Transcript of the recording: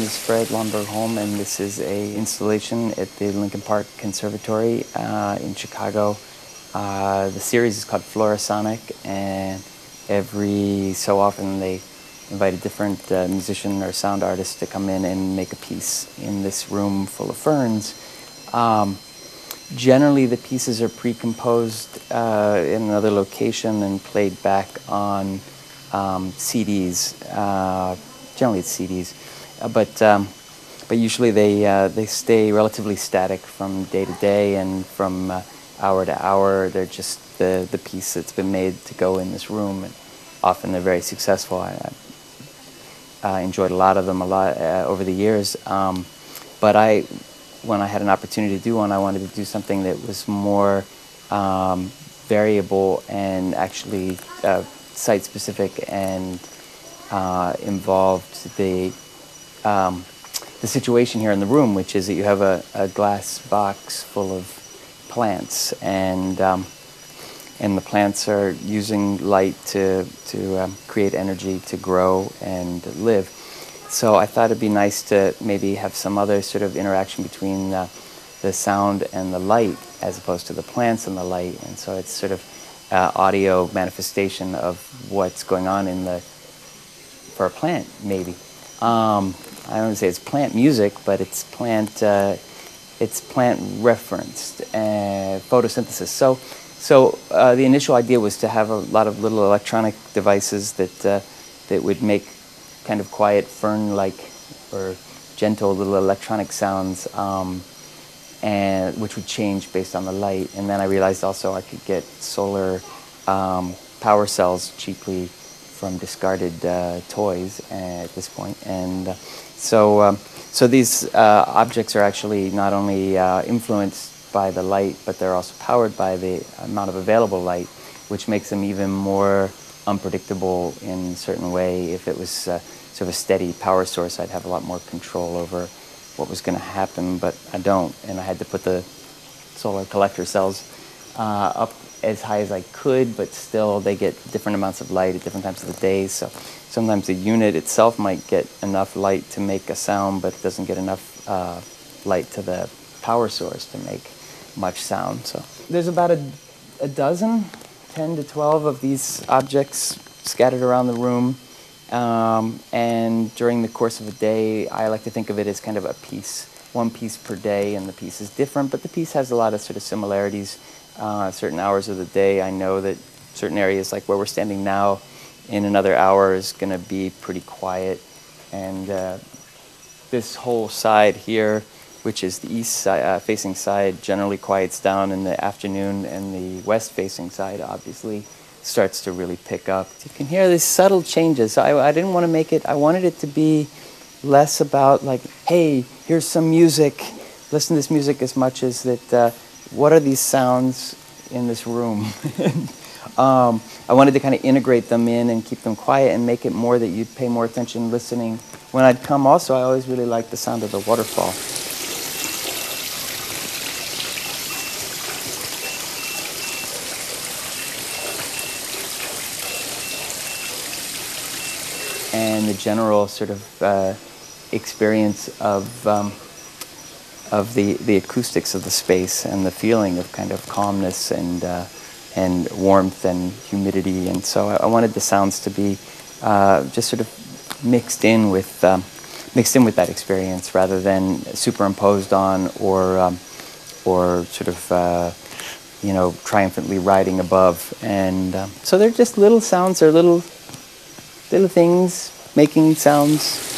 is Fred Lonberg-Holm, and this is a installation at the Lincoln Park Conservatory in Chicago. The series is called Florasonic, and every so often they invite a different musician or sound artist to come in and make a piece in this room full of ferns. Generally, the pieces are pre-composed in another location and played back on CDs. Generally, it's CDs, but usually they stay relatively static from day to day and from hour to hour. They're just the piece that's been made to go in this room, and often they're very successful. I enjoyed a lot of them over the years, but when I had an opportunity to do one, I wanted to do something that was more variable and actually site-specific and involved the situation here in the room, which is that you have a glass box full of plants, and the plants are using light to create energy to grow and live. So I thought it'd be nice to maybe have some other sort of interaction between the sound and the light as opposed to the plants and the light. And so it's sort of audio manifestation of what's going on for a plant, maybe. I don't want to say it's plant music, but it's plant referenced, photosynthesis. So the initial idea was to have a lot of little electronic devices that would make kind of quiet fern-like or gentle little electronic sounds, and which would change based on the light. And then I realized also I could get solar power cells cheaply from discarded toys at this point. And so these objects are actually not only influenced by the light, but they're also powered by the amount of available light, which makes them even more unpredictable in a certain way. If it was sort of a steady power source, I'd have a lot more control over what was going to happen, but I don't, and I had to put the solar collector cells up as high as I could, but still they get different amounts of light at different times of the day. So sometimes the unit itself might get enough light to make a sound, but doesn't get enough light to the power source to make much sound. So there's about a dozen, 10 to 12 of these objects scattered around the room. And during the course of a day, I like to think of it as kind of a piece, one piece per day, and the piece is different, but the piece has a lot of sort of similarities. Certain hours of the day, I know that certain areas, like where we're standing now, in another hour is going to be pretty quiet. And this whole side here, which is the east facing side, generally quiets down in the afternoon, and the west facing side obviously starts to really pick up. You can hear these subtle changes. I didn't want to make it, I wanted it to be less about like, hey, here's some music, listen to this music, as much as that, what are these sounds in this room? I wanted to kind of integrate them in and keep them quiet and make it more that you'd pay more attention listening. When I'd come also, I always really liked the sound of the waterfall. And the general sort of experience of the acoustics of the space and the feeling of kind of calmness and warmth and humidity. And so I wanted the sounds to be just sort of mixed in with that experience rather than superimposed on or sort of you know, triumphantly riding above. And so they're just little sounds, or little things making sounds.